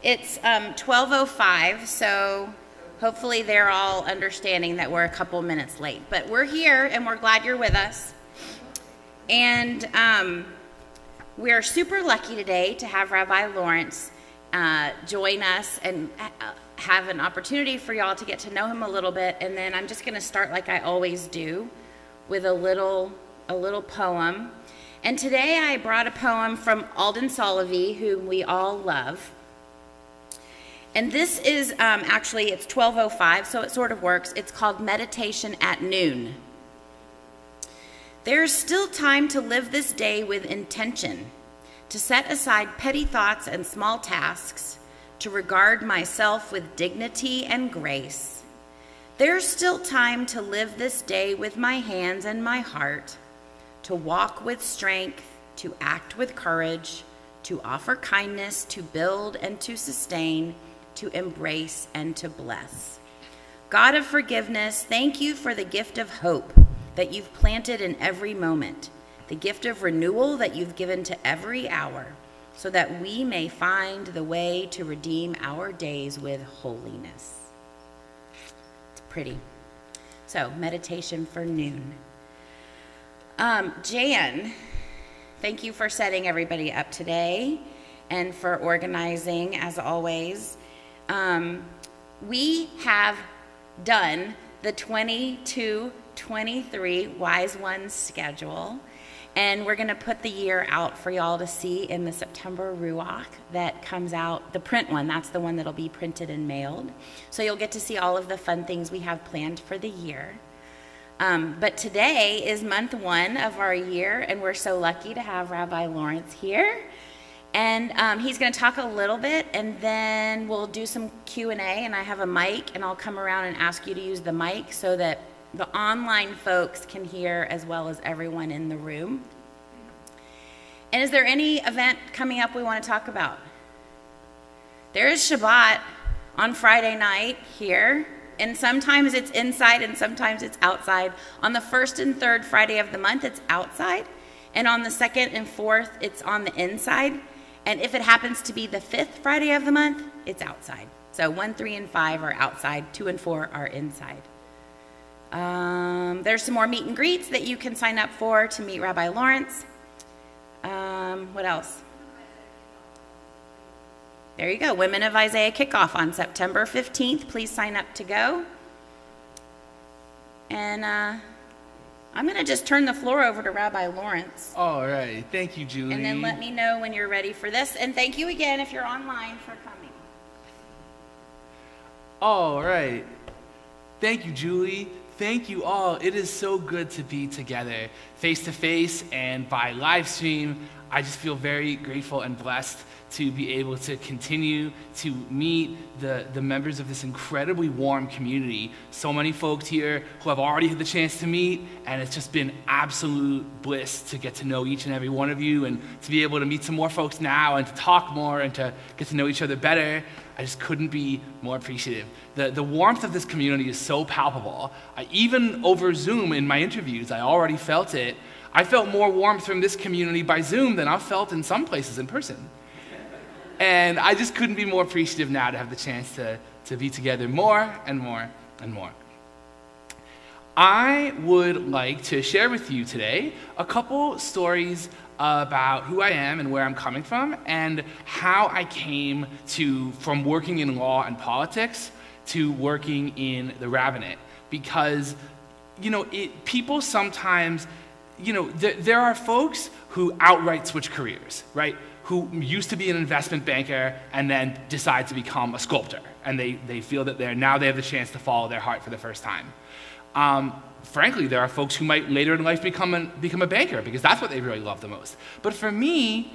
It's 12:05, so hopefully they're all understanding that we're a couple minutes late. But we're here, and we're glad you're with us. And we're super lucky today to have Rabbi Lawrence join us and have an opportunity for y'all to get to know him a little bit. And then I'm just going to start like I always do with a little poem. And today I brought a poem from Alden Solovey, whom we all love. And this is actually, it's 12:05, so it sort of works. It's called Meditation at Noon. There is still time to live this day with intention, to set aside petty thoughts and small tasks, to regard myself with dignity and grace. There's still time to live this day with my hands and my heart, to walk with strength, to act with courage, to offer kindness, to build and to sustain, to embrace and to bless. God of forgiveness, thank you for the gift of hope that you've planted in every moment, the gift of renewal that you've given to every hour, so that we may find the way to redeem our days with holiness. It's pretty. So, meditation for noon. Jan, thank you for setting everybody up today and for organizing, as always. We have done the 22-23 Wise Ones schedule, and we're going to put the year out for y'all to see in the September Ruach that comes out, the print one. That's the one that'll be printed and mailed. So you'll get to see all of the fun things we have planned for the year. But today is month 1 of our year, and we're so lucky to have Rabbi Lawrence here. And he's going to talk a little bit, and then we'll do some Q&A, and I have a mic, and I'll come around and ask you to use the mic so that the online folks can hear as well as everyone in the room. And is there any event coming up we want to talk about? There is Shabbat on Friday night here, and sometimes it's inside and sometimes it's outside. On the first and third Friday of the month, it's outside, and on the second and fourth, it's on the inside. And if it happens to be the 5th Friday of the month, it's outside. So 1, 3, and 5 are outside, 2 and 4 are inside. There's some more meet and greets that you can sign up for to meet Rabbi Lawrence. What else? There you go, Women of Isaiah kickoff on September 15th. Please sign up to go. And I'm going to just turn the floor over to Rabbi Lawrence. All right. Thank you, Julie. And then let me know when you're ready for this. And thank you again if you're online for coming. All right. Thank you, Julie. Thank you all. It is so good to be together face to face and by live stream. I just feel very grateful and blessed to be able to continue to meet the members of this incredibly warm community. So many folks here who I've already had the chance to meet, and it's just been absolute bliss to get to know each and every one of you, and to be able to meet some more folks now and to talk more and to get to know each other better. I just couldn't be more appreciative. The warmth of this community is so palpable. Even over Zoom in my interviews, I already felt it. I felt more warmth from this community by Zoom than I've felt in some places in person. And I just couldn't be more appreciative now to have the chance to be together more and more and more. I would like to share with you today a couple stories about who I am and where I'm coming from, and how I came from working in law and politics to working in the rabbinate. Because, people sometimes, there are folks who outright switch careers, right? Who used to be an investment banker and then decide to become a sculptor. And they feel that they have the chance to follow their heart for the first time. Frankly, there are folks who might later in life become a banker because that's what they really love the most. But for me,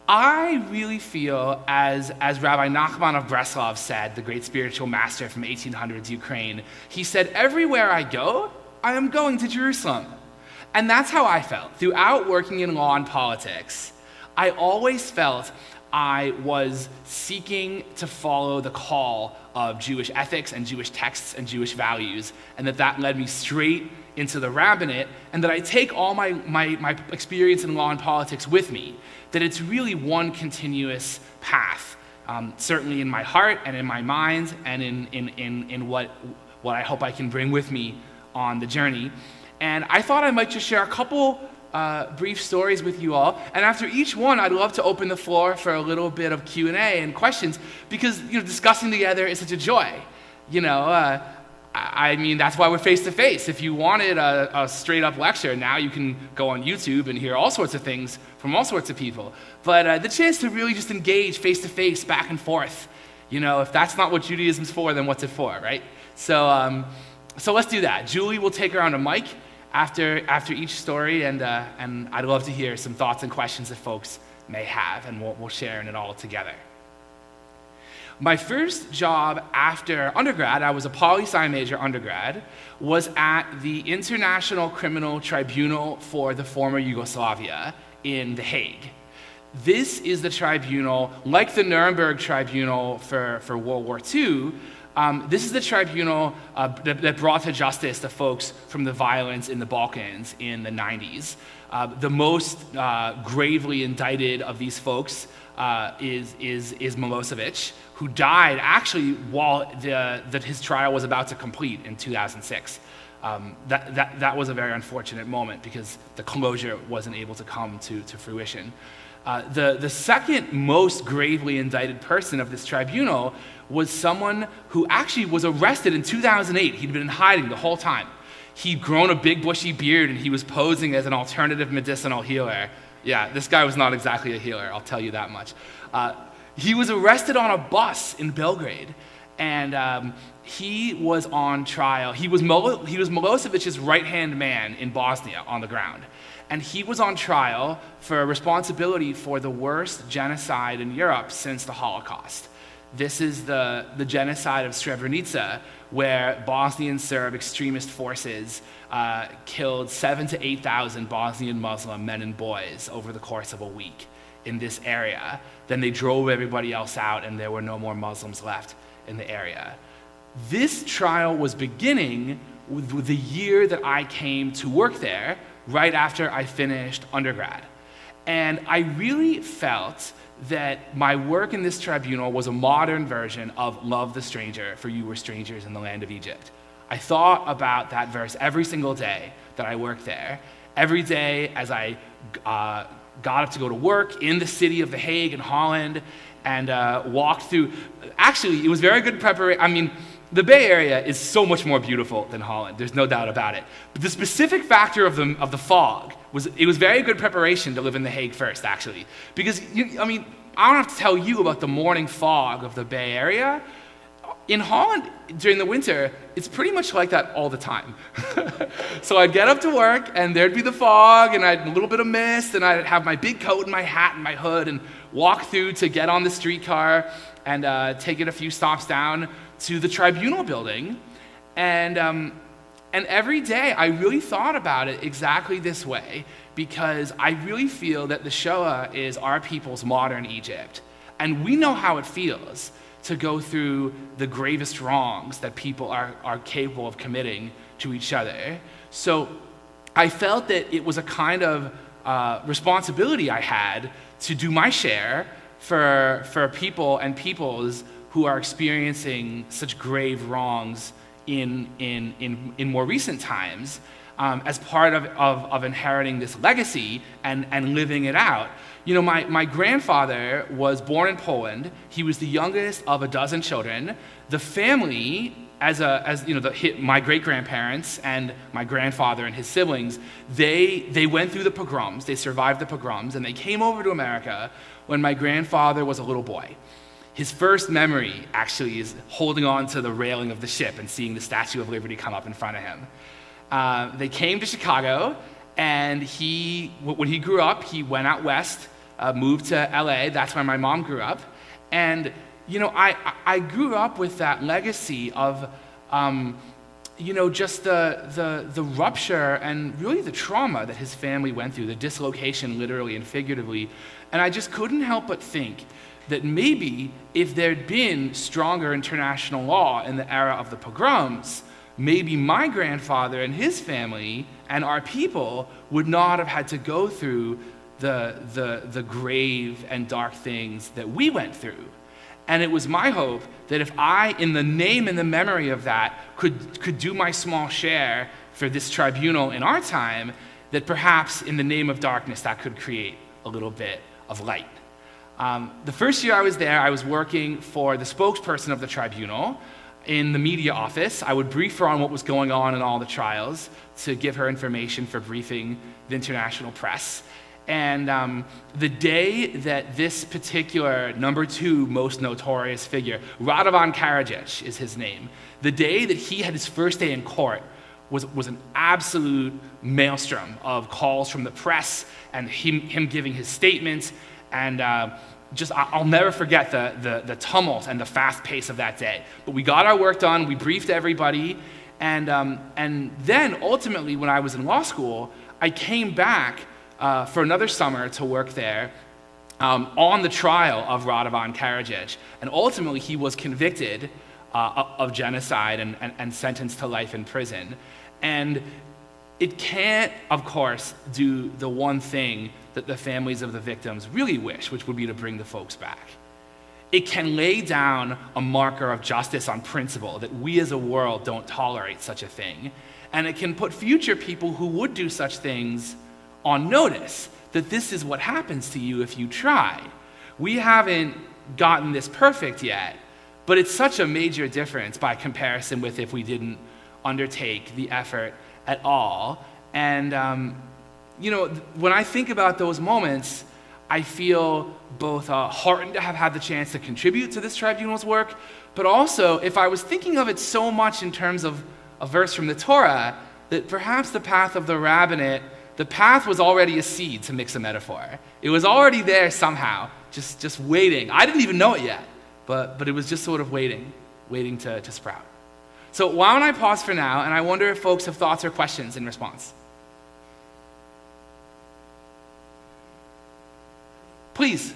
I really feel, as Rabbi Nachman of Breslov said, the great spiritual master from 1800s Ukraine, he said, "Everywhere I go, I am going to Jerusalem." And that's how I felt. Throughout working in law and politics, I always felt I was seeking to follow the call of Jewish ethics and Jewish texts and Jewish values, and that led me straight into the rabbinate, and that I take all my experience in law and politics with me, that it's really one continuous path certainly in my heart and in my mind and in what I hope I can bring with me on the journey. And I thought I might just share a couple brief stories with you all. And after each one, I'd love to open the floor for a little bit of Q&A and questions, because discussing together is such a joy. I mean, that's why we're face-to-face. If you wanted a straight-up lecture, now you can go on YouTube and hear all sorts of things from all sorts of people. But the chance to really just engage face-to-face, back and forth, if that's not what Judaism's for, then what's it for, right? So let's do that. Julie will take around a mic after each story, and I'd love to hear some thoughts and questions that folks may have, and we'll share in it all together. My first job after undergrad, I was a poli-sci major undergrad, was at the International Criminal Tribunal for the former Yugoslavia in The Hague. This is the tribunal, like the Nuremberg Tribunal for World War II. This is the tribunal that brought to justice the folks from the violence in the Balkans in the 90s. The most gravely indicted of these folks is Milosevic, who died actually while his trial was about to complete in 2006. That was a very unfortunate moment because the closure wasn't able to come to fruition. The second most gravely indicted person of this tribunal was someone who actually was arrested in 2008. He'd been in hiding the whole time. He'd grown a big bushy beard and he was posing as an alternative medicinal healer. Yeah, this guy was not exactly a healer, I'll tell you that much. He was arrested on a bus in Belgrade, and he was on trial. He was Milosevic's right-hand man in Bosnia on the ground. And he was on trial for responsibility for the worst genocide in Europe since the Holocaust. This is the genocide of Srebrenica, where Bosnian Serb extremist forces killed 7,000 to 8,000 Bosnian Muslim men and boys over the course of a week in this area. Then they drove everybody else out, and there were no more Muslims left in the area. This trial was beginning with the year that I came to work there, right after I finished undergrad. And I really felt that my work in this tribunal was a modern version of "Love the stranger, for you were strangers in the land of Egypt." I thought about that verse every single day that I worked there. Every day as I got up to go to work in the city of The Hague in Holland and walked through. Actually, it was very good preparation. I mean, the Bay Area is so much more beautiful than Holland. There's no doubt about it. But the specific factor of the fog was very good preparation to live in The Hague first, actually. Because, I don't have to tell you about the morning fog of the Bay Area. In Holland, during the winter, it's pretty much like that all the time. So I'd get up to work, and there'd be the fog, and I'd a little bit of mist, and I'd have my big coat and my hat and my hood, and walk through to get on the streetcar and take it a few stops down to the tribunal building. And every day, I really thought about it exactly this way, because I really feel that the Shoah is our people's modern Egypt. And we know how it feels to go through the gravest wrongs that people are capable of committing to each other. So I felt that it was a kind of responsibility I had to do my share for people and peoples who are experiencing such grave wrongs in more recent times, as part of inheriting this legacy and living it out. You know, my grandfather was born in Poland. He was the youngest of a dozen children. The family, my great-grandparents and my grandfather and his siblings, they went through the pogroms. They survived the pogroms, and they came over to America when my grandfather was a little boy. His first memory, actually, is holding on to the railing of the ship and seeing the Statue of Liberty come up in front of him. They came to Chicago, and when he grew up, he went out west, moved to LA. That's where my mom grew up. And, I grew up with that legacy of, just the rupture and really the trauma that his family went through, the dislocation, literally and figuratively. And I just couldn't help but think that maybe if there'd been stronger international law in the era of the pogroms, maybe my grandfather and his family and our people would not have had to go through the grave and dark things that we went through. And it was my hope that if I, in the name and the memory of that, could do my small share for this tribunal in our time, that perhaps in the name of darkness that could create a little bit of light. The first year I was there, I was working for the spokesperson of the tribunal in the media office. I would brief her on what was going on in all the trials to give her information for briefing the international press. And the day that this particular number 2 most notorious figure, Radovan Karadzic is his name, the day that he had his first day in court was an absolute maelstrom of calls from the press and him giving his statements. And I'll never forget the tumult and the fast pace of that day. But we got our work done, we briefed everybody, and then ultimately when I was in law school, I came back for another summer to work there on the trial of Radovan Karadzic. And ultimately he was convicted of genocide and sentenced to life in prison. And it can't, of course, do the one thing that the families of the victims really wish, which would be to bring the folks back. It can lay down a marker of justice on principle that we as a world don't tolerate such a thing. And it can put future people who would do such things on notice that this is what happens to you if you try. We haven't gotten this perfect yet, but it's such a major difference by comparison with if we didn't undertake the effort at all. And when I think about those moments, I feel both heartened to have had the chance to contribute to this tribunal's work, but also, if I was thinking of it so much in terms of a verse from the Torah, that perhaps the path of the rabbinate, the path was already a seed, to mix a metaphor. It was already there somehow, just waiting. I didn't even know it yet, but it was just sort of waiting to sprout. So why don't I pause for now, and I wonder if folks have thoughts or questions in response. Please.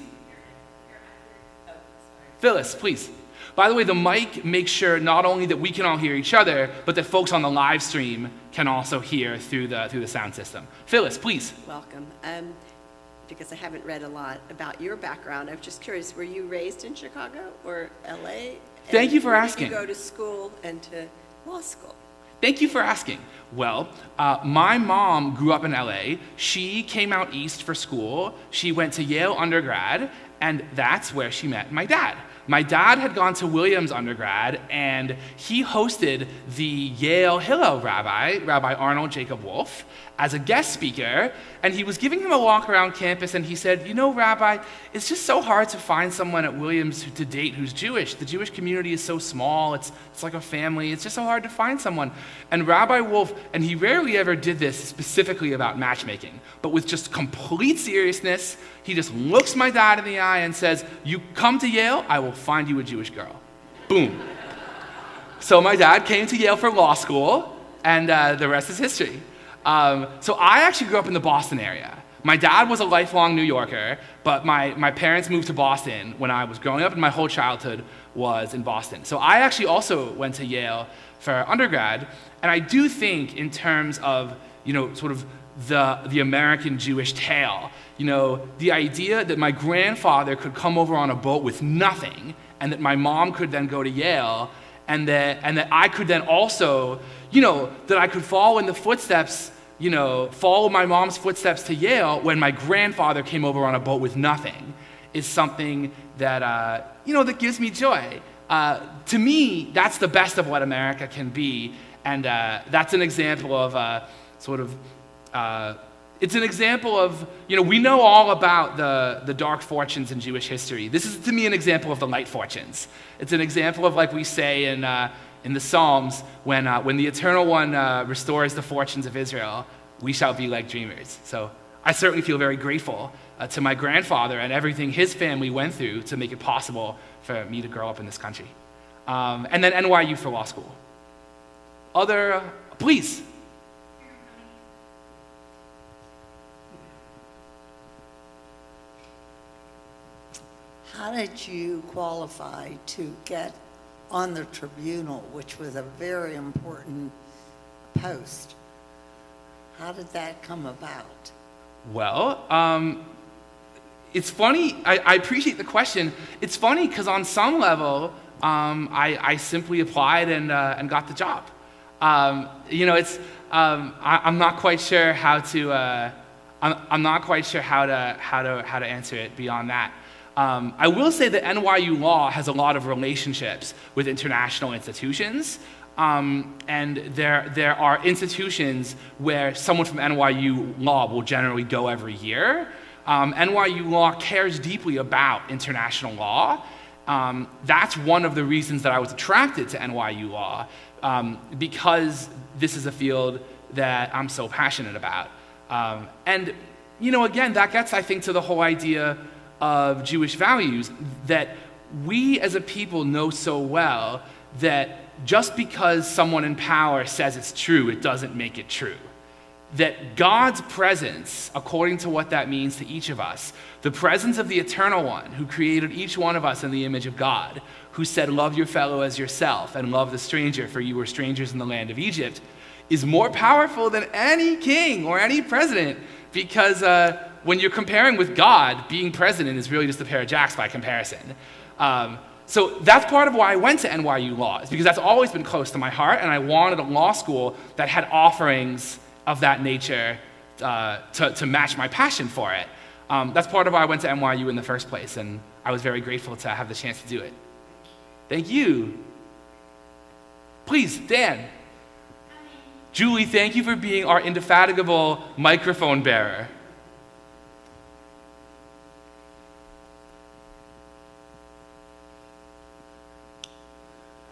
Phyllis, please. By the way, the mic makes sure not only that we can all hear each other, but that folks on the live stream can also hear through the sound system. Phyllis, please. Welcome. Because I haven't read a lot about your background, I'm just curious, were you raised in Chicago or LA? Thank you for where asking. Did you go to school and to law school? Thank you for asking. Well, my mom grew up in LA. She came out east for school. She went to Yale undergrad, and that's where she met my dad. My dad had gone to Williams undergrad, and he hosted the Yale Hillel Rabbi Arnold Jacob Wolf, as a guest speaker, and he was giving him a walk around campus, and he said, Rabbi, it's just so hard to find someone at Williams to date who's Jewish. The Jewish community is so small, it's like a family, it's just so hard to find someone. And Rabbi Wolf, and he rarely ever did this specifically about matchmaking, but with just complete seriousness, he just looks my dad in the eye and says, you come to Yale, I will find you a Jewish girl. Boom. So my dad came to Yale for law school, and the rest is history. So I actually grew up in the Boston area. My dad was a lifelong New Yorker, but my parents moved to Boston when I was growing up, and my whole childhood was in Boston. So I actually also went to Yale for undergrad, and I do think in terms of, sort of the American Jewish tale, the idea that my grandfather could come over on a boat with nothing, and that my mom could then go to Yale, and that I could then also, that I could follow in the footsteps, follow my mom's footsteps to Yale when my grandfather came over on a boat with nothing, is something that, that gives me joy. To me, that's the best of what America can be, and that's an example of it's an example of, we know all about the dark fortunes in Jewish history. This is, to me, an example of the light fortunes. It's an example of, like we say in the Psalms, when the Eternal One restores the fortunes of Israel, we shall be like dreamers. So I certainly feel very grateful to my grandfather and everything his family went through to make it possible for me to grow up in this country. And then NYU for law school. Please. How did you qualify to get on the tribunal, which was a very important post? How did that come about? Well, it's funny, I appreciate the question. It's funny because on some level, I simply applied and got the job. I'm not quite sure how to, I'm not quite sure how to answer it beyond that. I will say that NYU Law has a lot of relationships with international institutions. And there are institutions where someone from NYU Law will generally go every year. NYU Law cares deeply about international law. That's one of the reasons that I was attracted to NYU Law, because this is a field that I'm so passionate about. And again, that gets, I think, to the whole idea of Jewish values, that we as a people know so well that just because someone in power says it's true, it doesn't make it true. That God's presence, according to what that means to each of us, the presence of the Eternal One who created each one of us in the image of God, who said, love your fellow as yourself and love the stranger, for you were strangers in the land of Egypt, is more powerful than any king or any president, because when you're comparing with God, being president is really just a pair of jacks by comparison. So that's part of why I went to NYU Law, is because that's always been close to my heart, and I wanted a law school that had offerings of that nature to match my passion for it. That's part of why I went to NYU in the first place, and I was very grateful to have the chance to do it. Thank you. Please, Dan. Julie, thank you for being our indefatigable microphone bearer.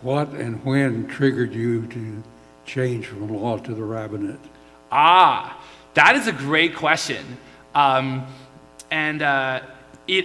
What and when triggered you to change from law to the rabbinate? That is a great question. It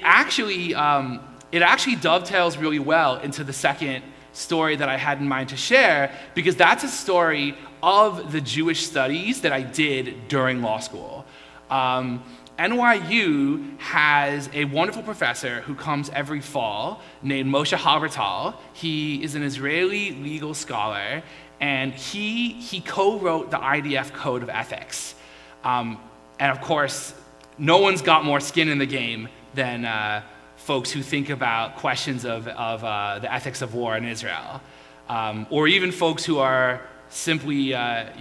actually dovetails really well into the second story that I had in mind to share, because that's a story of the Jewish studies that I did during law school. NYU has a wonderful professor who comes every fall named Moshe Halbertal. He is an Israeli legal scholar, and he co-wrote the IDF Code of Ethics. And of course, no one's got more skin in the game than folks who think about questions of the ethics of war in Israel, or even folks who are simply, at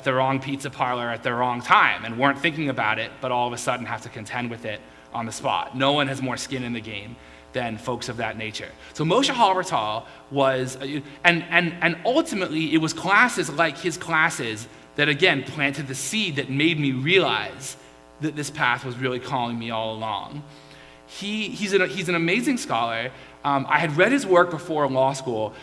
the wrong pizza parlor at the wrong time and weren't thinking about it, but all of a sudden have to contend with it on the spot. No one has more skin in the game than folks of that nature. So Moshe Halbertal was, and ultimately it was classes like his classes that again planted the seed that made me realize that this path was really calling me all along. He's an amazing scholar. I had read his work before law school.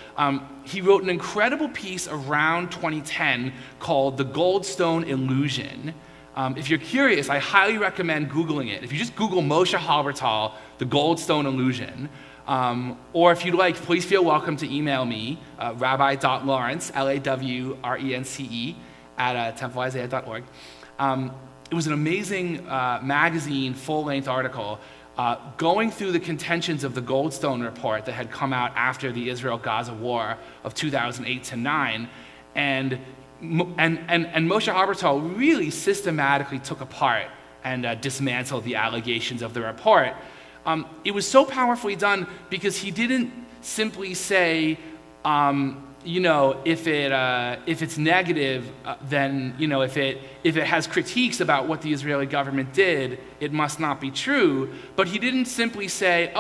He wrote an incredible piece around 2010 called The Goldstone Illusion. If you're curious, I highly recommend Googling it. If you just Google Moshe Halbertal, The Goldstone Illusion, or if you'd like, please feel welcome to email me, rabbi.lawrence, Lawrence, at templeisaiah.org. It was an amazing magazine, full-length article going through the contentions of the Goldstone Report that had come out after the Israel-Gaza war of 2008 to 9, and Moshe Halbertal really systematically took apart and dismantled the allegations of the report. It was so powerfully done because he didn't simply say, if it's negative, then if it has critiques about what the Israeli government did, it must not be true. But he didn't simply say,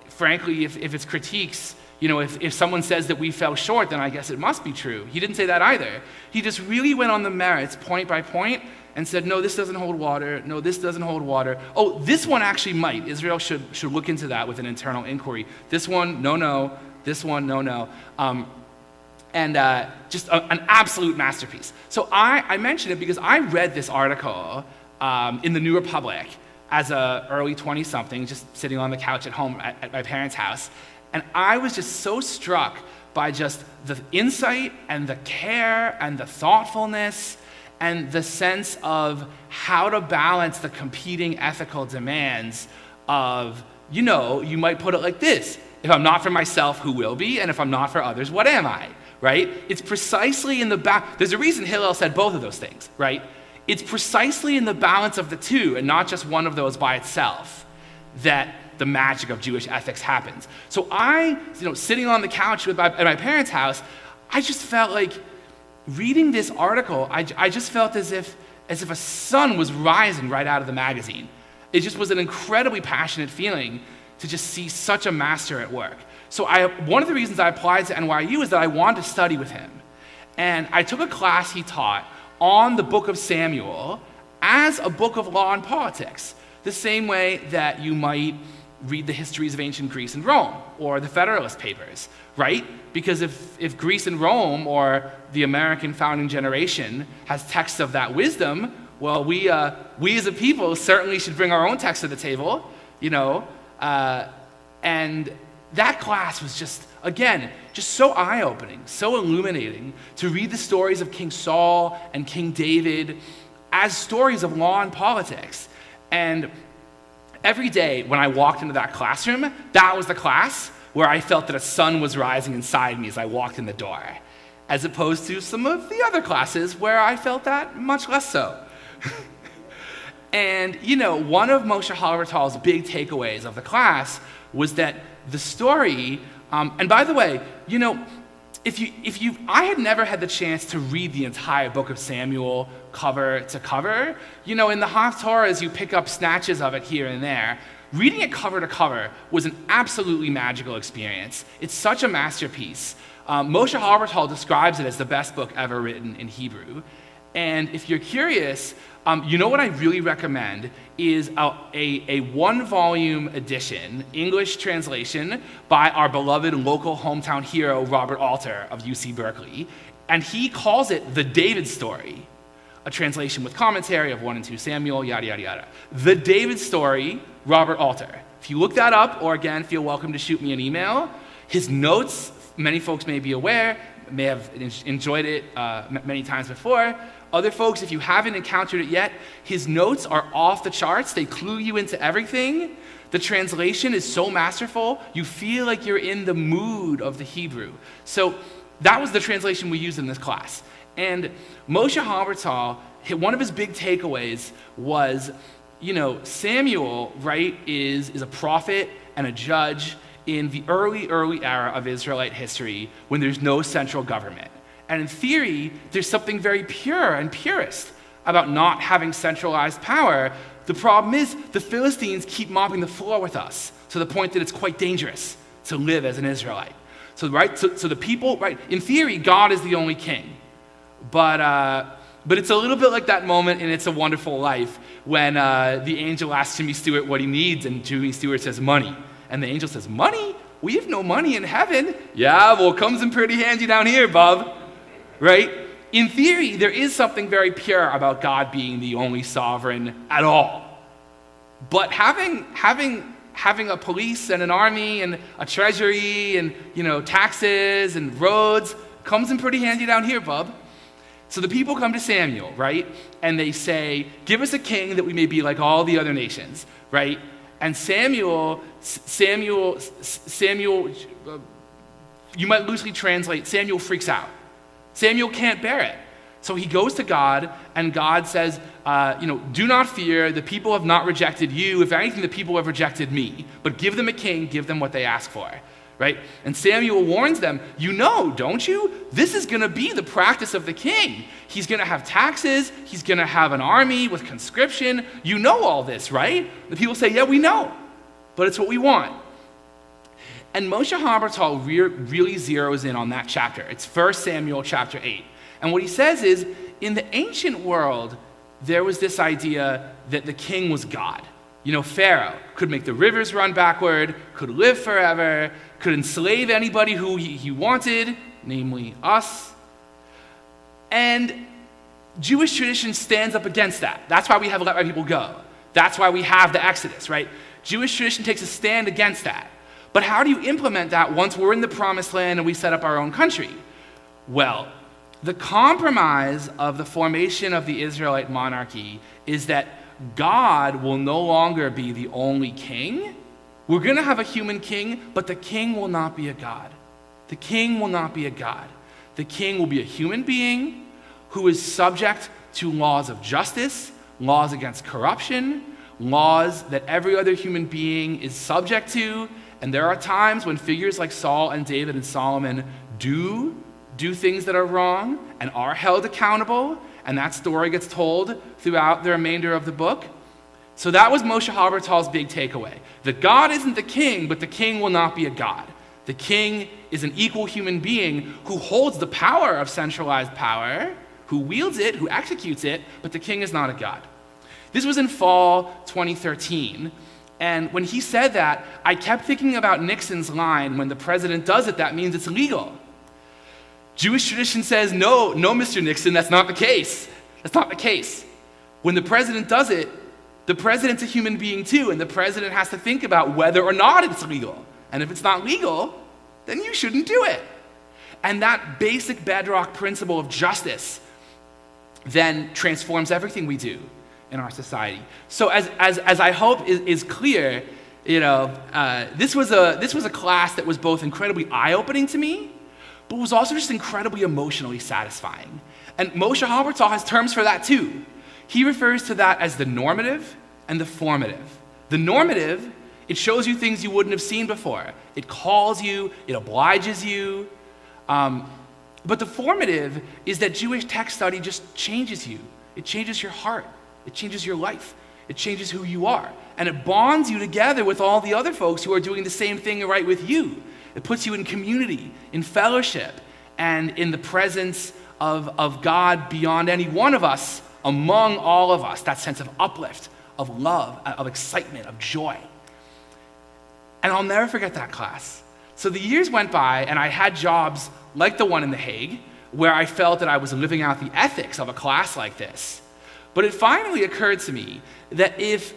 frankly, if it's critiques, if someone says that we fell short, then I guess it must be true. He didn't say that either. He just really went on the merits point by point and said, no, this doesn't hold water. No, this doesn't hold water. Oh, this one actually might. Israel should look into that with an internal inquiry. This one, no. This one, no. Just an absolute masterpiece. So I mention it because I read this article in the New Republic as a early 20-something, just sitting on the couch at home at my parents' house. And I was just so struck by just the insight and the care and the thoughtfulness and the sense of how to balance the competing ethical demands of, you might put it like this: if I'm not for myself, who will be? And if I'm not for others, what am I? Right? It's precisely in the back. There's a reason Hillel said both of those things, right? It's precisely in the balance of the two, and not just one of those by itself, that the magic of Jewish ethics happens. So I, sitting on the couch at my parents' house, I just felt like reading this article, I just felt as if a sun was rising right out of the magazine. It just was an incredibly passionate feeling to just see such a master at work. So one of the reasons I applied to NYU is that I wanted to study with him. And I took a class he taught on the book of Samuel as a book of law and politics, the same way that you might read the histories of ancient Greece and Rome, or the Federalist Papers, right? Because if Greece and Rome, or the American founding generation, has texts of that wisdom, well, we as a people certainly should bring our own text to the table, and that class was just so eye-opening, so illuminating, to read the stories of King Saul and King David as stories of law and politics. And every day when I walked into that classroom, that was the class where I felt that a sun was rising inside me as I walked in the door, as opposed to some of the other classes where I felt that much less so. And, one of Moshe Hallertal's big takeaways of the class was that the story, and by the way, I had never had the chance to read the entire book of Samuel cover to cover. In the Haftorah, as you pick up snatches of it here and there, reading it cover to cover was an absolutely magical experience. It's such a masterpiece. Moshe Hallertal describes it as the best book ever written in Hebrew. And if you're curious, what I really recommend is a one-volume edition, English translation, by our beloved local hometown hero, Robert Alter of UC Berkeley. And he calls it The David Story, a translation with commentary of 1 and 2 Samuel, yada, yada, yada. The David Story, Robert Alter. If you look that up, or again, feel welcome to shoot me an email. His notes, many folks may be aware, may have enjoyed it many times before. Other folks, if you haven't encountered it yet, his notes are off the charts. They clue you into everything. The translation is so masterful, you feel like you're in the mood of the Hebrew. So that was the translation we used in this class. And Moshe Hallertal, one of his big takeaways was, Samuel, right, is a prophet and a judge in the early era of Israelite history when there's no central government. And in theory, there's something very pure and purist about not having centralized power. The problem is the Philistines keep mopping the floor with us to the point that it's quite dangerous to live as an Israelite. So the people, right, in theory, God is the only king. But it's a little bit like that moment in It's a Wonderful Life when the angel asks Jimmy Stewart what he needs, and Jimmy Stewart says money. And the angel says, money? We have no money in heaven. Yeah, well, it comes in pretty handy down here, bub. Right? In theory, there is something very pure about God being the only sovereign at all. But having a police and an army and a treasury and, taxes and roads comes in pretty handy down here, bub. So the people come to Samuel, right? And they say, give us a king that we may be like all the other nations, right? And Samuel, you might loosely translate, Samuel freaks out. Samuel can't bear it. So he goes to God, and God says, do not fear, the people have not rejected you. If anything, the people have rejected me. But give them a king, give them what they ask for, right? And Samuel warns them, don't you? This is going to be the practice of the king. He's going to have taxes. He's going to have an army with conscription. You know all this, right? The people say, yeah, we know, but it's what we want. And Moshe Hallertal really zeroes in on that chapter. It's 1 Samuel chapter 8. And what he says is, in the ancient world, there was this idea that the king was God. Pharaoh could make the rivers run backward, could live forever, could enslave anybody who he wanted, namely us. And Jewish tradition stands up against that. That's why we have Let My People Go. That's why we have the Exodus, right? Jewish tradition takes a stand against that. But how do you implement that once we're in the promised land and we set up our own country? Well, the compromise of the formation of the Israelite monarchy is that God will no longer be the only king. We're going to have a human king, but the king will not be a god. The king will be a human being who is subject to laws of justice, laws against corruption, laws that every other human being is subject to. And there are times when figures like Saul and David and Solomon do things that are wrong and are held accountable, and that story gets told throughout the remainder of the book. So that was Moshe Halbertal's big takeaway, that God isn't the king, but the king will not be a god. The king is an equal human being who holds the power of centralized power, who wields it, who executes it, but the king is not a god. This was in fall 2013, and when he said that, I kept thinking about Nixon's line, when the president does it, that means it's legal. Jewish tradition says, no, Mr. Nixon, that's not the case. That's not the case. When the president does it, the president's a human being too, and the president has to think about whether or not it's legal. And if it's not legal, then you shouldn't do it. And that basic bedrock principle of justice then transforms everything we do in our society. So as I hope is clear, this was a class that was both incredibly eye-opening to me, but was also just incredibly emotionally satisfying. And Moshe Halbertal has terms for that too. He refers to that as the normative and the formative. The normative, it shows you things you wouldn't have seen before. It calls you, it obliges you. But the formative is that Jewish text study just changes you. It changes your heart. It changes your life. It changes who you are. And it bonds you together with all the other folks who are doing the same thing right with you. It puts you in community, in fellowship, and in the presence of God beyond any one of us, among all of us, that sense of uplift, of love, of excitement, of joy. And I'll never forget that class. So the years went by, and I had jobs like the one in The Hague, where I felt that I was living out the ethics of a class like this. But it finally occurred to me that if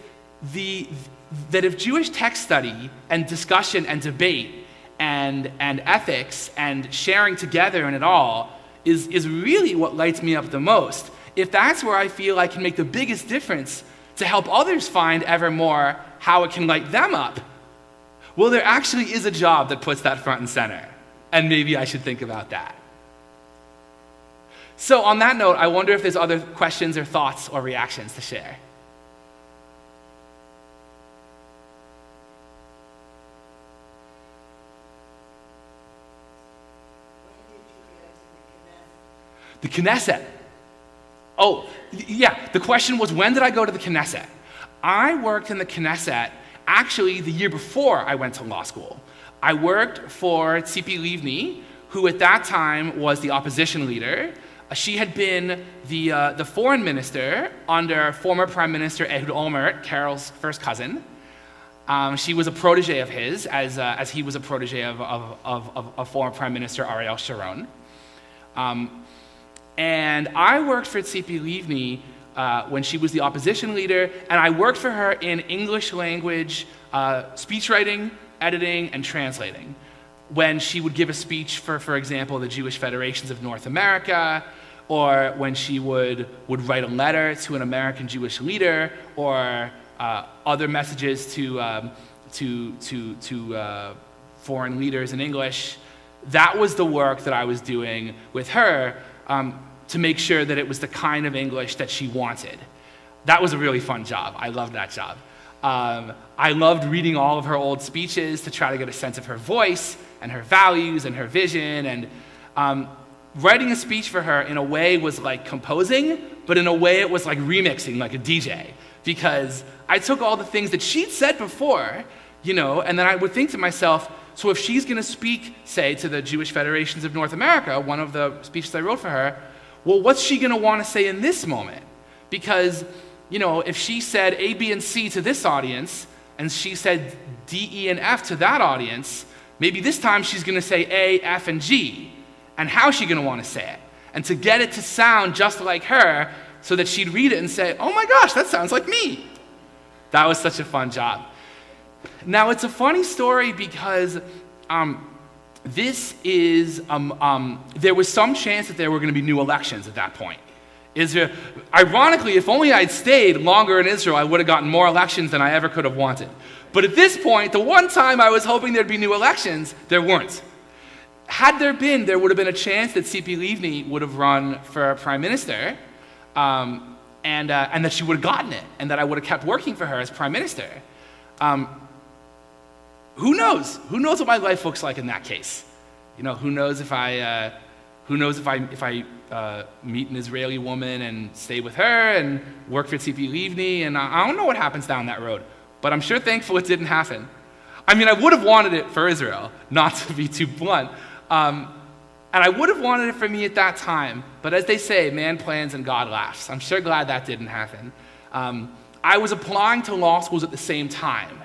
Jewish text study and discussion and debate and ethics and sharing together and it all is really what lights me up the most, if that's where I feel I can make the biggest difference to help others find ever more how it can light them up, well, there actually is a job that puts that front and center. And maybe I should think about that. So on that note, I wonder if there's other questions or thoughts or reactions to share. The Knesset. Oh, yeah, the question was, when did I go to the Knesset? I worked in the Knesset actually the year before I went to law school. I worked for Tzipi Livni, who at that time was the opposition leader. She had been the foreign minister under former Prime Minister Ehud Olmert, Carol's first cousin. She was a protege of his, as he was a protege of former Prime Minister Ariel Sharon. And I worked for Tzipi Livni when she was the opposition leader, and I worked for her in English language speechwriting, editing, and translating. When she would give a speech for example, the Jewish Federations of North America, or when she would write a letter to an American Jewish leader, or other messages to foreign leaders in English. That was the work that I was doing with her to make sure that it was the kind of English that she wanted. That was a really fun job. I loved that job. I loved reading all of her old speeches to try to get a sense of her voice and her values and her vision. And writing a speech for her in a way was like composing, but in a way it was like remixing, like a DJ. Because I took all the things that she'd said before, and then I would think to myself, so if she's going to speak, say, to the Jewish Federations of North America, one of the speeches I wrote for her, well, what's she going to want to say in this moment? Because, if she said A, B, and C to this audience, and she said D, E, and F to that audience, maybe this time she's going to say A, F, and G. And how's she going to want to say it? And to get it to sound just like her so that she'd read it and say, oh my gosh, that sounds like me. That was such a fun job. Now, it's a funny story because this is, there was some chance that there were going to be new elections at that point. Israel, ironically, if only I'd stayed longer in Israel, I would have gotten more elections than I ever could have wanted. But at this point, the one time I was hoping there'd be new elections, there weren't. Had there been, there would have been a chance that Tzipi Livni would have run for prime minister. and that she would have gotten it, and that I would have kept working for her as prime minister. Who knows? Who knows what my life looks like in that case? Who knows if I meet an Israeli woman and stay with her and work for Tzipi Livni, and I don't know what happens down that road. But I'm sure thankful it didn't happen. I mean, I would have wanted it for Israel, not to be too blunt. And I would have wanted it for me at that time. But as they say, man plans and God laughs. I'm sure glad that didn't happen. I was applying to law schools at the same time.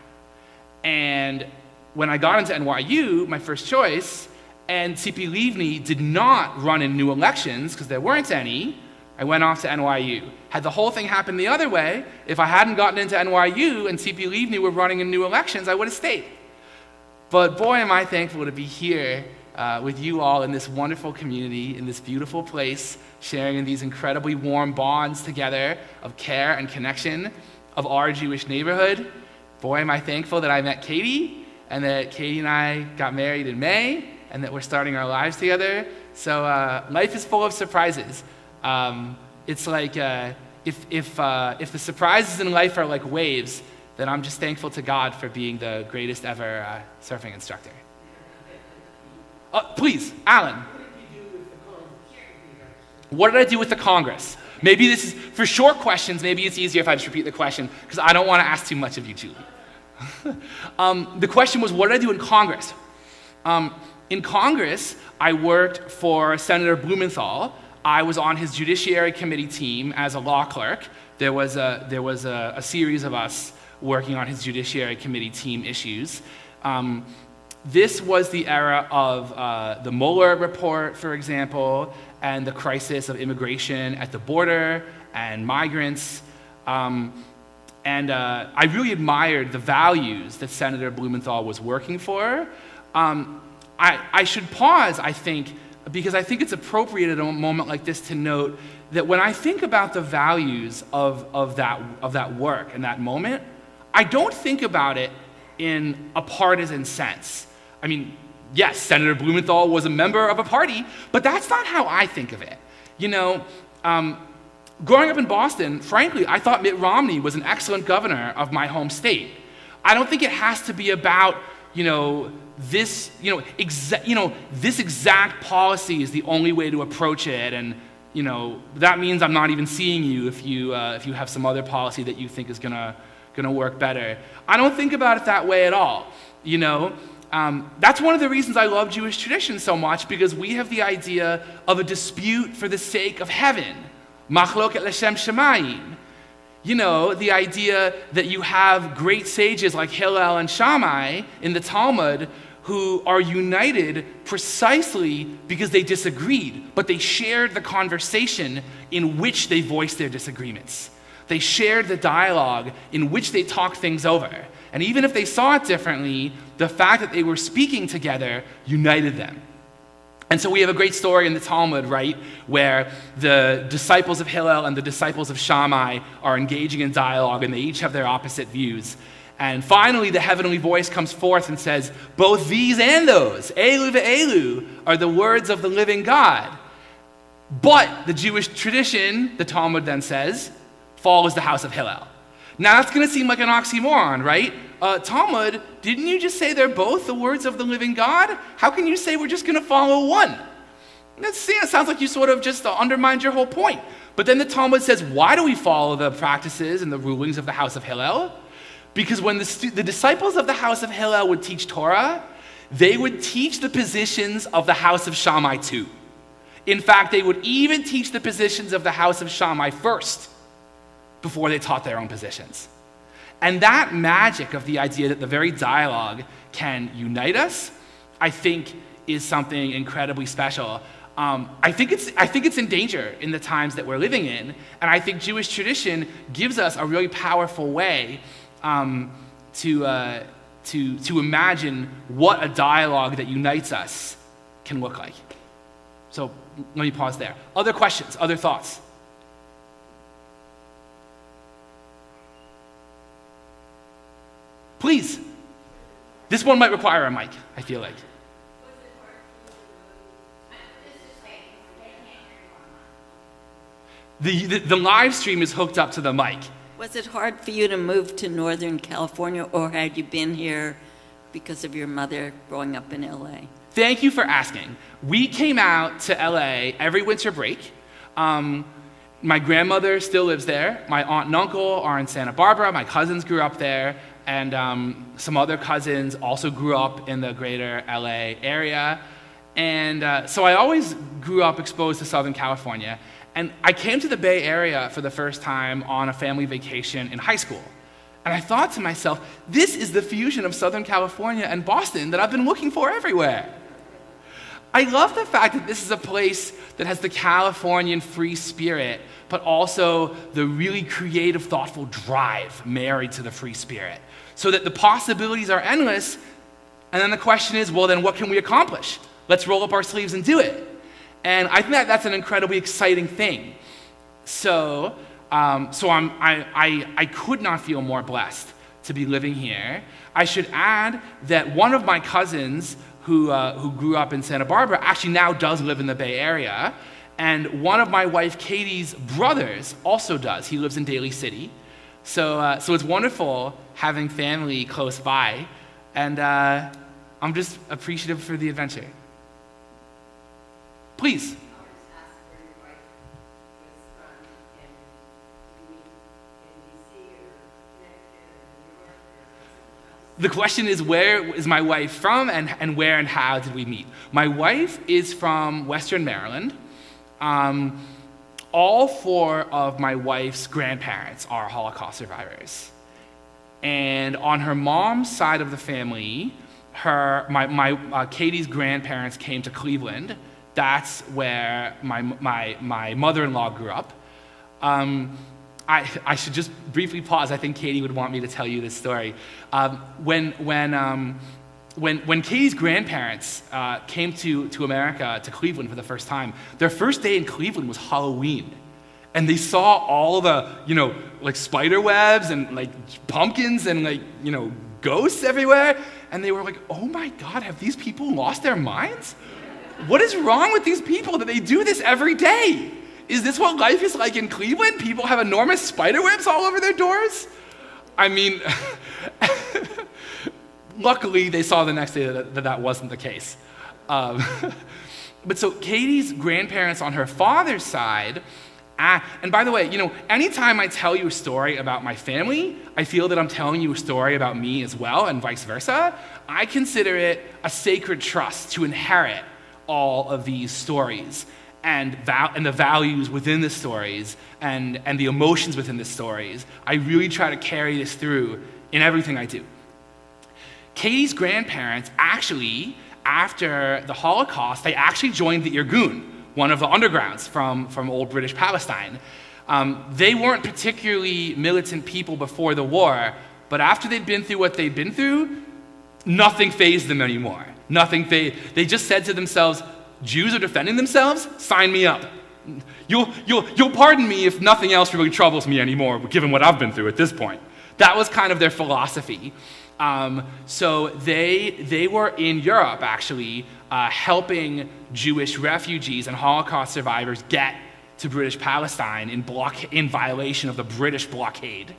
And when I got into NYU, my first choice, and Tzipi Livni did not run in new elections because there weren't any, I went off to NYU. Had the whole thing happened the other way, if I hadn't gotten into NYU and Tzipi Livni were running in new elections, I would have stayed. But boy, am I thankful to be here with you all in this wonderful community, in this beautiful place, sharing in these incredibly warm bonds together of care and connection of our Jewish neighborhood. Boy, am I thankful that I met Katie, and that Katie and I got married in May, and that we're starting our lives together. So life is full of surprises. It's like if the surprises in life are like waves, then I'm just thankful to God for being the greatest ever surfing instructor. Please, Alan. What did I do with the Congress? Maybe this is, for short questions, maybe it's easier if I just repeat the question, because I don't want to ask too much of you, Julie. The question was, what did I do in Congress? In Congress, I worked for Senator Blumenthal. I was on his Judiciary Committee team as a law clerk. There was a series of us working on his Judiciary Committee team issues. This was the era of the Mueller report, for example, and the crisis of immigration at the border and migrants. And I really admired the values that Senator Blumenthal was working for. I should pause, I think, because I think it's appropriate at a moment like this to note that when I think about the values of that work and that moment, I don't think about it in a partisan sense. I mean, yes, Senator Blumenthal was a member of a party, but that's not how I think of it. Growing up in Boston, frankly, I thought Mitt Romney was an excellent governor of my home state. I don't think it has to be about, this exact policy is the only way to approach it, and that means I'm not even seeing you if you have some other policy that you think is gonna work better. I don't think about it that way at all. That's one of the reasons I love Jewish tradition so much, because we have the idea of a dispute for the sake of heaven, machloket l'shem shamayim. The idea that you have great sages like Hillel and Shammai in the Talmud who are united precisely because they disagreed, but they shared the conversation in which they voiced their disagreements. They shared the dialogue in which they talked things over. And even if they saw it differently, the fact that they were speaking together united them. And so we have a great story in the Talmud, right, where the disciples of Hillel and the disciples of Shammai are engaging in dialogue, and they each have their opposite views. And finally, the heavenly voice comes forth and says, both these and those, Elu ve'elu, are the words of the living God. But the Jewish tradition, the Talmud then says, follows the house of Hillel. Now that's going to seem like an oxymoron, right? Talmud, didn't you just say they're both the words of the living God? How can you say we're just going to follow one? It sounds like you sort of just undermined your whole point. But then the Talmud says, why do we follow the practices and the rulings of the house of Hillel? Because when the disciples of the house of Hillel would teach Torah, they would teach the positions of the house of Shammai too. In fact, they would even teach the positions of the house of Shammai first, before they taught their own positions. And that magic of the idea that the very dialogue can unite us, I think is something incredibly special. I think it's in danger in the times that we're living in, and I think Jewish tradition gives us a really powerful way to imagine what a dialogue that unites us can look like. So let me pause there. Other questions, other thoughts? Please. This one might require a mic, I feel like. The live stream is hooked up to the mic. Was it hard for you to move to Northern California, or had you been here because of your mother growing up in LA? Thank you for asking. We came out to LA every winter break. My grandmother still lives there. My aunt and uncle are in Santa Barbara. My cousins grew up there. And some other cousins also grew up in the greater LA area. And so I always grew up exposed to Southern California. And I came to the Bay Area for the first time on a family vacation in high school. And I thought to myself, this is the fusion of Southern California and Boston that I've been looking for everywhere. I love the fact that this is a place that has the Californian free spirit, but also the really creative, thoughtful drive married to the free spirit, so that the possibilities are endless. And then the question is, well, then what can we accomplish? Let's roll up our sleeves and do it. And I think that that's an incredibly exciting thing. So I could not feel more blessed to be living here. I should add that one of my cousins who grew up in Santa Barbara actually now does live in the Bay Area. And one of my wife Katie's brothers also does. He lives in Daly City. So it's wonderful having family close by. And I'm just appreciative for the adventure. Please. The question is, where is my wife from, and where and how did we meet? My wife is from Western Maryland. All four of my wife's grandparents are Holocaust survivors. And on her mom's side of the family, Katie's grandparents came to Cleveland. That's where my mother-in-law grew up. I should just briefly pause. I think Katie would want me to tell you this story. When Katie's grandparents came to America, to Cleveland for the first time, their first day in Cleveland was Halloween. And they saw all the, like spider webs and like pumpkins and like, ghosts everywhere. And they were like, oh my God, have these people lost their minds? What is wrong with these people that they do this every day? Is this what life is like in Cleveland? People have enormous spider webs all over their doors? I mean, luckily they saw the next day that wasn't the case. But so Katie's grandparents on her father's side, and by the way, anytime I tell you a story about my family, I feel that I'm telling you a story about me as well, and vice versa. I consider it a sacred trust to inherit all of these stories and the values within the stories and the emotions within the stories. I really try to carry this through in everything I do. Katie's grandparents actually, after the Holocaust, they actually joined the Irgun, one of the undergrounds from old British Palestine. They weren't particularly militant people before the war, but after they'd been through what they'd been through, nothing fazed them anymore. They just said to themselves, Jews are defending themselves? Sign me up. You'll pardon me if nothing else really troubles me anymore, given what I've been through at this point. That was kind of their philosophy. So they were in Europe, actually, helping Jewish refugees and Holocaust survivors get to British Palestine in violation of the British blockade.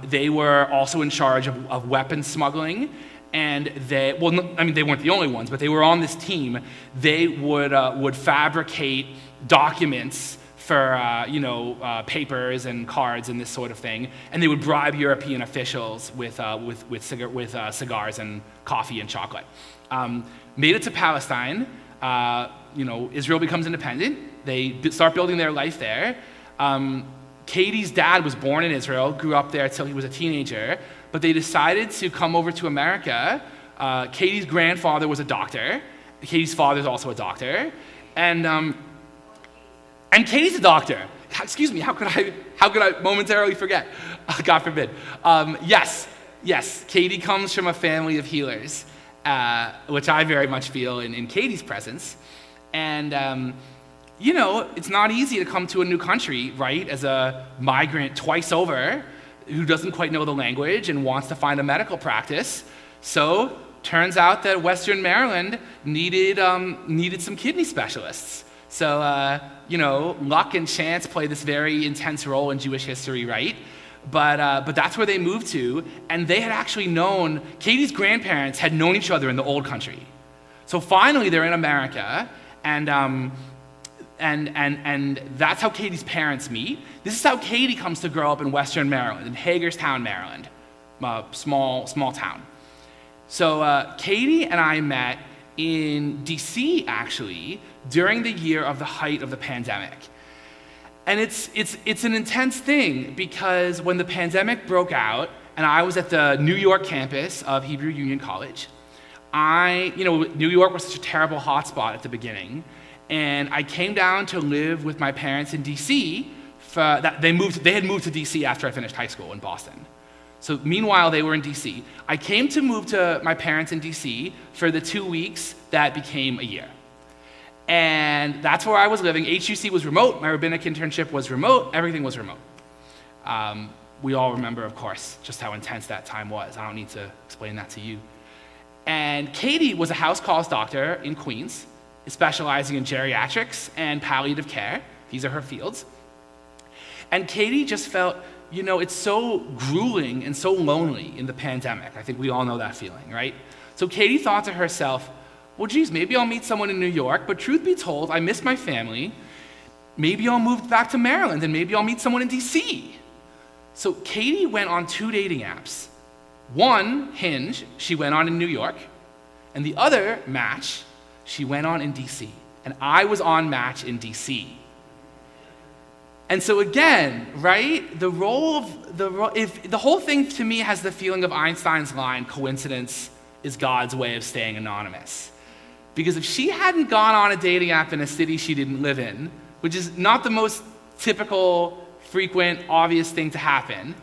They were also in charge of weapons smuggling. And they weren't the only ones, but they were on this team. They would fabricate documents for papers and cards and this sort of thing, and they would bribe European officials with cigars and coffee and chocolate. Made it to Palestine. Israel becomes independent. They start building their life there. Katie's dad was born in Israel, grew up there until he was a teenager. But they decided to come over to America. Katie's grandfather was a doctor. Katie's father is also a doctor. And Katie's a doctor. Excuse me, how could I momentarily forget? God forbid. Yes, Katie comes from a family of healers, which I very much feel in Katie's presence. And it's not easy to come to a new country, right, as a migrant twice over, who doesn't quite know the language and wants to find a medical practice. So turns out that Western Maryland needed some kidney specialists. So, luck and chance play this very intense role in Jewish history, right? But that's where they moved to, and they had actually known, Katie's grandparents had known each other in the old country. So finally they're in America, and that's how Katie's parents meet. This is how Katie comes to grow up in Western Maryland, in Hagerstown, Maryland, a small town. So Katie and I met in DC, actually, during the year of the height of the pandemic. And it's an intense thing, because when the pandemic broke out, and I was at the New York campus of Hebrew Union College, New York was such a terrible hotspot at the beginning, and I came down to live with my parents in DC. They had moved to DC after I finished high school in Boston. So meanwhile, they were in DC. I came to move to my parents in DC for the 2 weeks that became a year. And that's where I was living. HUC was remote. My rabbinic internship was remote. Everything was remote. We all remember, of course, just how intense that time was. I don't need to explain that to you. And Katie was a house calls doctor in Queens, specializing in geriatrics and palliative care. These are her fields. And Katie just felt, it's so grueling and so lonely in the pandemic. I think we all know that feeling, right? So Katie thought to herself, well, geez, maybe I'll meet someone in New York, but truth be told, I miss my family. Maybe I'll move back to Maryland, and maybe I'll meet someone in DC. So Katie went on 2 dating apps. One, Hinge, she went on in New York, and the other, Match, she went on in DC. And I was on Match in DC. And so again, right, the whole thing to me has the feeling of Einstein's line, coincidence is God's way of staying anonymous. Because if she hadn't gone on a dating app in a city she didn't live in, which is not the most typical, frequent, obvious thing to happen,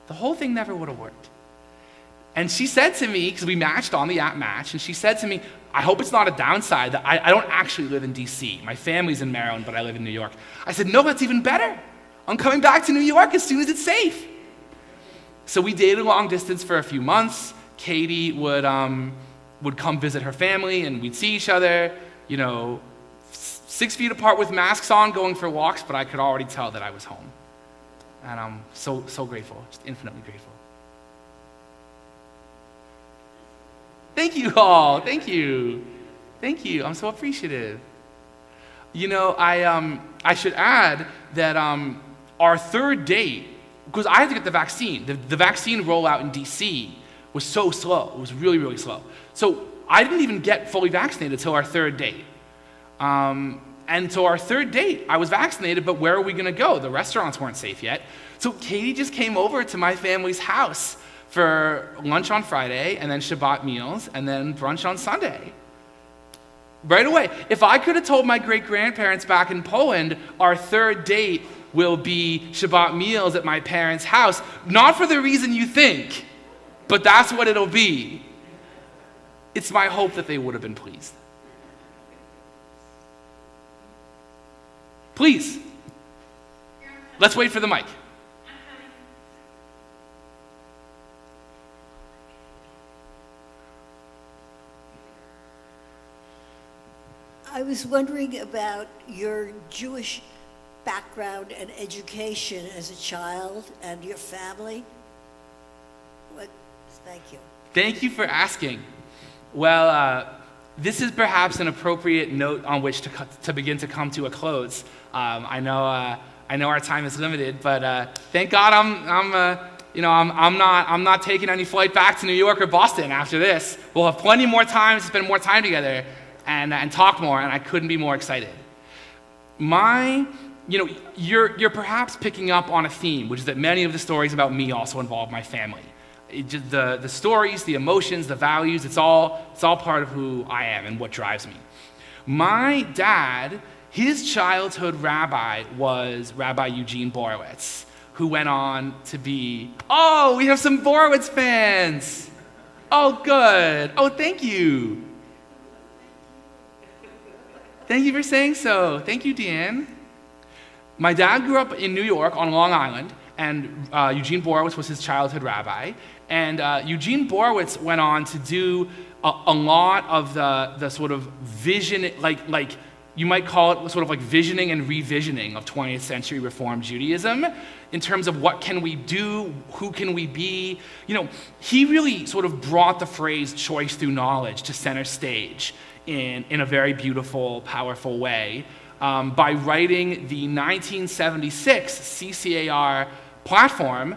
the whole thing never would have worked. And she said to me, because we matched on the app Match, and she said to me, I hope it's not a downside that I don't actually live in DC. My family's in Maryland, but I live in New York. I said, no, that's even better. I'm coming back to New York as soon as it's safe. So we dated long distance for a few months. Katie would come visit her family, and we'd see each other, 6 feet apart with masks on, going for walks, but I could already tell that I was home. And I'm so grateful, just infinitely grateful. Thank you all. Thank you. I'm so appreciative. I should add that our third date, because I had to get the vaccine. The vaccine rollout in DC was so slow. It was really, really slow. So I didn't even get fully vaccinated until our third date. And so our third date, I was vaccinated, but where are we going to go? The restaurants weren't safe yet. So Katie just came over to my family's house for lunch on Friday, and then Shabbat meals, and then brunch on Sunday. Right away. If I could have told my great-grandparents back in Poland, our third date will be Shabbat meals at my parents' house, not for the reason you think, but that's what it'll be. It's my hope that they would have been pleased. Please. Let's wait for the mic. I was wondering about your Jewish background and education as a child and your family. Thank you. Thank you for asking. Well, this is perhaps an appropriate note on which to begin to come to a close. I know our time is limited, but thank God I'm not taking any flight back to New York or Boston after this. We'll have plenty more time to spend more time together and talk more, and I couldn't be more excited. You're perhaps picking up on a theme, which is that many of the stories about me also involve my family. The stories, the emotions, the values, it's all part of who I am and what drives me. My dad, his childhood rabbi was Rabbi Eugene Borowitz, who went on to be, we have some Borowitz fans. Oh, good. Oh, thank you. Thank you for saying so. Thank you, Deanne. My dad grew up in New York on Long Island, and Eugene Borowitz was his childhood rabbi. And Eugene Borowitz went on to do a lot of the sort of vision, like you might call it sort of like visioning and revisioning of 20th century Reform Judaism in terms of what can we do, who can we be. He really sort of brought the phrase choice through knowledge to center stage in a very beautiful, powerful way by writing the 1976 CCAR platform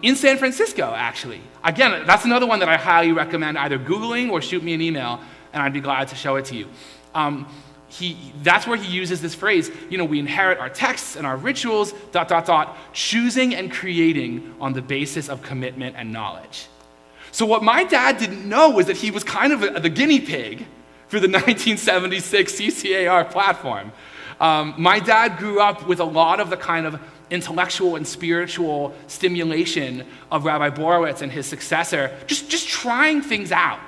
in San Francisco, actually. Again, that's another one that I highly recommend either Googling or shoot me an email, and I'd be glad to show it to you. That's where he uses this phrase, we inherit our texts and our rituals, ... choosing and creating on the basis of commitment and knowledge. So what my dad didn't know was that he was kind of the guinea pig for the 1976 CCAR platform. My dad grew up with a lot of the kind of intellectual and spiritual stimulation of Rabbi Borowitz and his successor, just trying things out,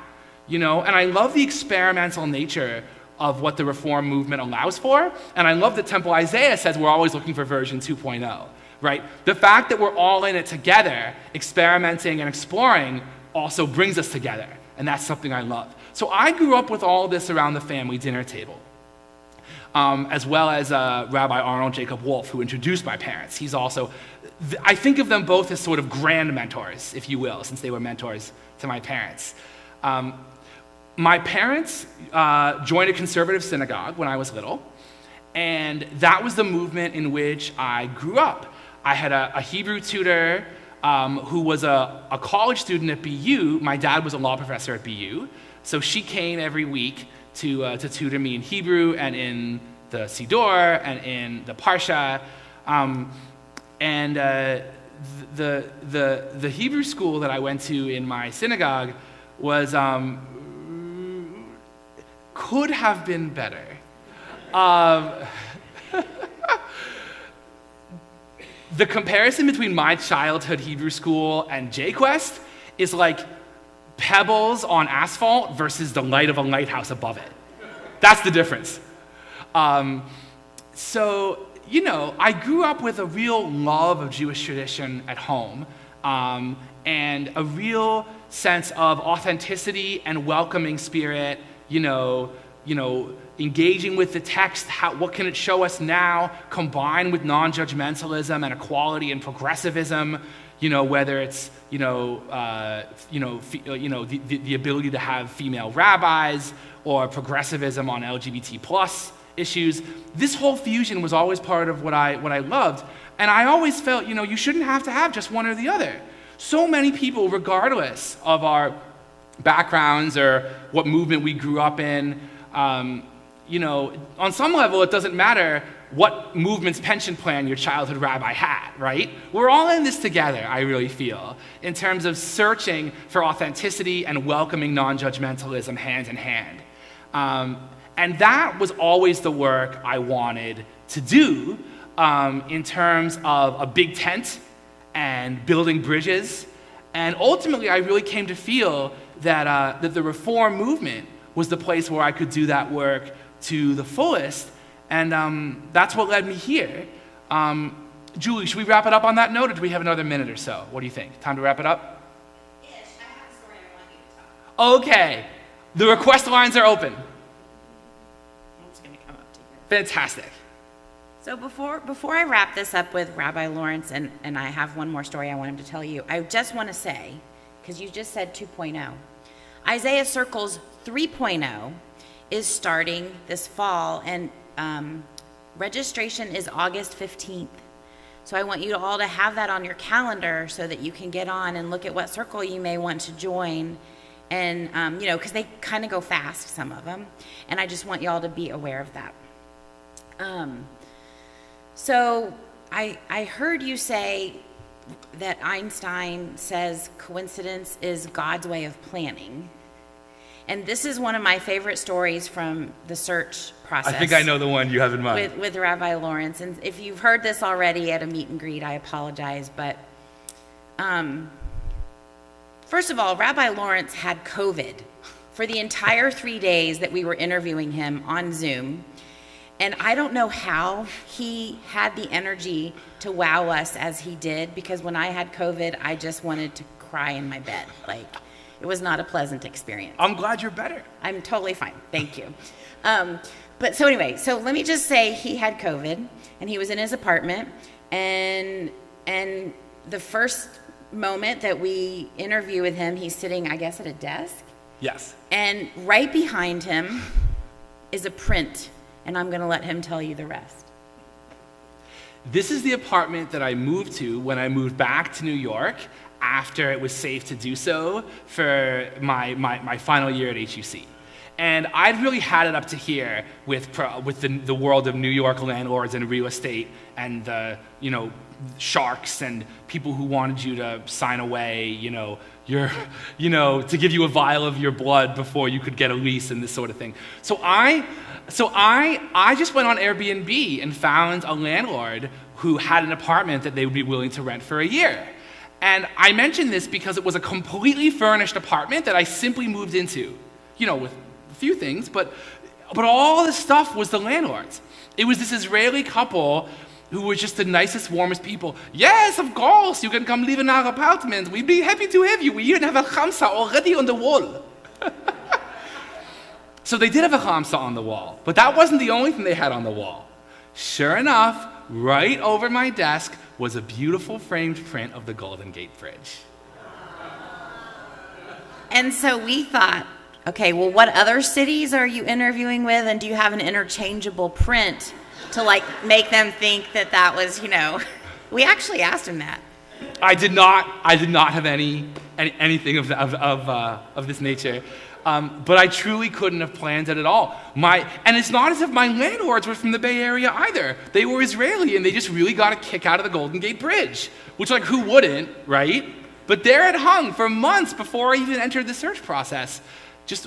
and I love the experimental nature of what the Reform movement allows for, and I love that Temple Isaiah says we're always looking for version 2.0, right? The fact that we're all in it together, experimenting and exploring, also brings us together, and that's something I love. So I grew up with all this around the family dinner table, as well as Rabbi Arnold Jacob Wolf, who introduced my parents. He's also, I think of them both as sort of grand mentors, if you will, since they were mentors to my parents. My parents joined a conservative synagogue when I was little, and that was the movement in which I grew up. I had a Hebrew tutor who was a college student at BU. My dad was a law professor at BU, so she came every week to tutor me in Hebrew and in the Siddur and in the Parsha. The Hebrew school that I went to in my synagogue was could have been better. The comparison between my childhood Hebrew school and JQuest is like pebbles on asphalt versus the light of a lighthouse above it. That's the difference. So, I grew up with a real love of Jewish tradition at home, and a real sense of authenticity and welcoming spirit, engaging with the text, what can it show us now, combined with non-judgmentalism and equality and progressivism, whether it's, the ability to have female rabbis or progressivism on LGBT plus issues. This whole fusion was always part of what I loved. And I always felt, you shouldn't have to have just one or the other. So many people, regardless of our backgrounds or what movement we grew up in, on some level, it doesn't matter what movement's pension plan your childhood rabbi had, right? We're all in this together, I really feel, in terms of searching for authenticity and welcoming non-judgmentalism hand in hand. And that was always the work I wanted to do in terms of a big tent and building bridges. And ultimately, I really came to feel that the Reform movement was the place where I could do that work to the fullest, and that's what led me here. Julie, should we wrap it up on that note, or do we have another minute or so? What do you think? Time to wrap it up? Ish, I have a story I want you to talk. Okay, the request lines are open. It's going to come up to you. Fantastic. So before I wrap this up with Rabbi Lawrence, and I have one more story I want him to tell you, I just want to say, because you just said 2.0, Isaiah Circles 3.0 is starting this fall, and registration is August 15th. So I want you all to have that on your calendar so that you can get on and look at what circle you may want to join. And, because they kind of go fast, some of them. And I just want you all to be aware of that. So I heard you say that Einstein says coincidence is God's way of planning. And this is one of my favorite stories from the search process. I think I know the one you have in mind. With Rabbi Lawrence. And if you've heard this already at a meet and greet, I apologize. But first of all, Rabbi Lawrence had COVID for the entire 3 days that we were interviewing him on Zoom. And I don't know how he had the energy to wow us as he did, because when I had COVID, I just wanted to cry in my bed. it was not a pleasant experience. I'm glad you're better. I'm totally fine. Thank you. But so anyway, so let me just say he had COVID and he was in his apartment, and the first moment that we interview with him, he's sitting, I guess, at a desk, Yes. and right behind him is a print, and I'm going to let him tell you the rest. This is the apartment that I moved to when I moved back to New York after it was safe to do so for my final year at HUC. And I'd really had it up to here with the world of New York landlords and real estate and the, sharks and people who wanted you to sign away, to give you a vial of your blood before you could get a lease and this sort of thing. So I just went on Airbnb and found a landlord who had an apartment that they would be willing to rent for a year. And I mention this because it was a completely furnished apartment that I simply moved into, with a few things, but all the stuff was the landlord's. It was this Israeli couple who were just the nicest, warmest people. Yes, of course, you can come live in our apartment. We'd be happy to have you. We even have a khamsa already on the wall. So they did have a khamsa on the wall, but that wasn't the only thing they had on the wall. Sure enough, right over my desk was a beautiful framed print of the Golden Gate Bridge. And so we thought, okay, well, what other cities are you interviewing with, and do you have an interchangeable print to make them think that was, we actually asked him that. I did not have anything of this nature, but I truly couldn't have planned it at all. And it's not as if my landlords were from the Bay Area either. They were Israeli, and they just really got a kick out of the Golden Gate Bridge, which, who wouldn't, right? But there it hung for months before I even entered the search process, just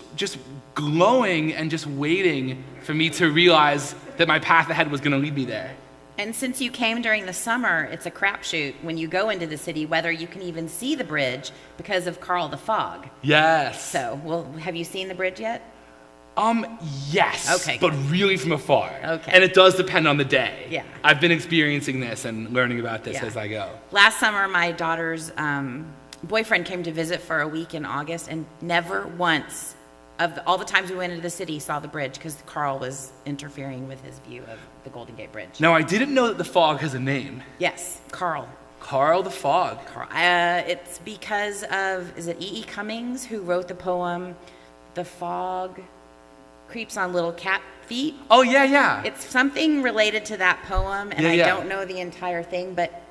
glowing and just waiting for me to realize that my path ahead was going to lead me there. And since you came during the summer, it's a crapshoot when you go into the city whether you can even see the bridge because of Carl the Fog. Yes. So, have you seen the bridge yet? Yes. Okay. But really from afar. Okay. And it does depend on the day. Yeah. I've been experiencing this and learning about this Yeah. as I go. Last summer, my daughter's boyfriend came to visit for a week in August, and never once of all the times we went into the city saw the bridge because Carl was interfering with his view of the Golden Gate Bridge. Now, I didn't know that the fog has a name. Yes, Carl. Carl the Fog. Carl. It's because of, is it E.E. Cummings who wrote the poem, "The Fog Creeps on Little Cat Feet"? Oh, yeah. It's something related to that poem, and I Yeah. don't know the entire thing, but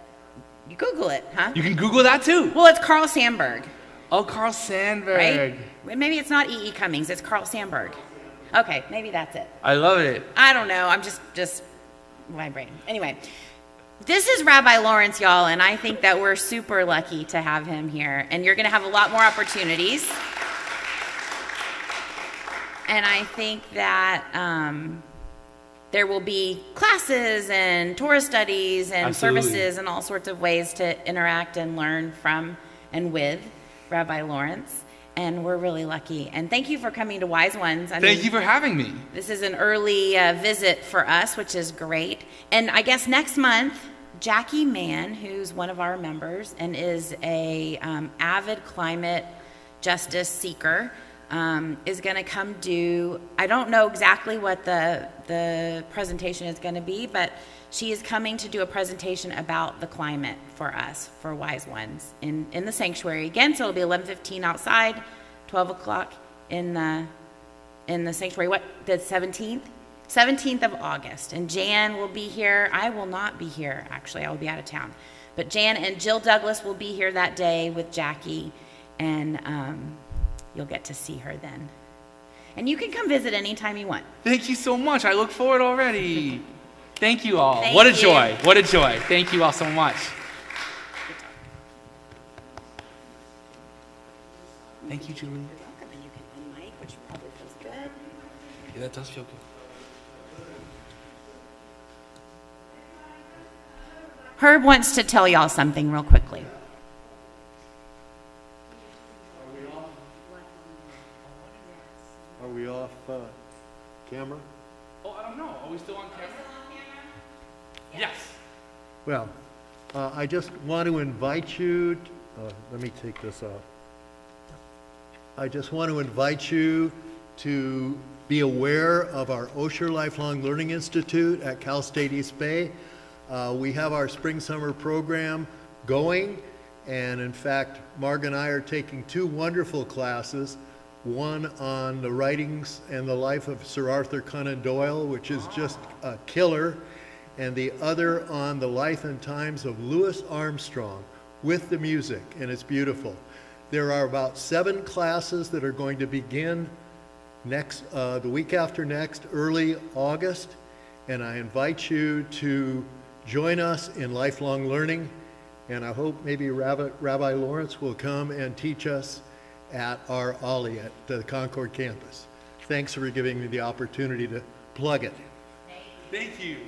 you Google it, huh? You can Google that too. Well, it's Carl Sandburg, Oh, Carl Sandburg. right? Maybe it's not E.E. Cummings, it's Carl Sandburg. Okay, maybe that's it. I love it. I don't know, I'm just my brain. Anyway, this is Rabbi Lawrence, y'all, and I think that we're super lucky to have him here, and you're going to have a lot more opportunities. And I think that there will be classes and Torah studies and Absolutely. services and all sorts of ways to interact and learn from and with Rabbi Lawrence. And we're really lucky. And thank you for coming to Wise Ones. Thank you for having me. This is an early visit for us, which is great. And I guess next month, Jackie Mann, who's one of our members and is a avid climate justice seeker, is going to come do, I don't know exactly what the presentation is going to be, but she is coming to do a presentation about the climate for us, for Wise Ones, in the sanctuary. Again, so it'll be 11:15 outside, 12 o'clock in the sanctuary. What, the 17th? 17th of August. And Jan will be here. I will not be here, actually. I will be out of town. But Jan and Jill Douglas will be here that day with Jackie, and you'll get to see her then. And you can come visit anytime you want. Thank you so much. I look forward already. Thank you all. Thank What a you. joy. What a joy. Thank you all so much. Thank you, Julie. You're welcome, and you can unmic, which probably feels good. Yeah, that does feel good. Herb wants to tell y'all something real quickly. Are we off camera? Oh, I don't know. Are we still on camera? Yes. Well, I just want to invite you, let me take this off. I just want to invite you to be aware of our Osher Lifelong Learning Institute at Cal State East Bay. We have our spring-summer program going, and in fact, Marg and I are taking 2 wonderful classes, one on the writings and the life of Sir Arthur Conan Doyle, which is just a killer, and the other on the life and times of Louis Armstrong with the music, and it's beautiful. There are about 7 classes that are going to begin the week after next, early August, and I invite you to join us in lifelong learning, and I hope maybe Rabbi Lawrence will come and teach us at our OLLI at the Concord campus. Thanks for giving me the opportunity to plug it. Thank you.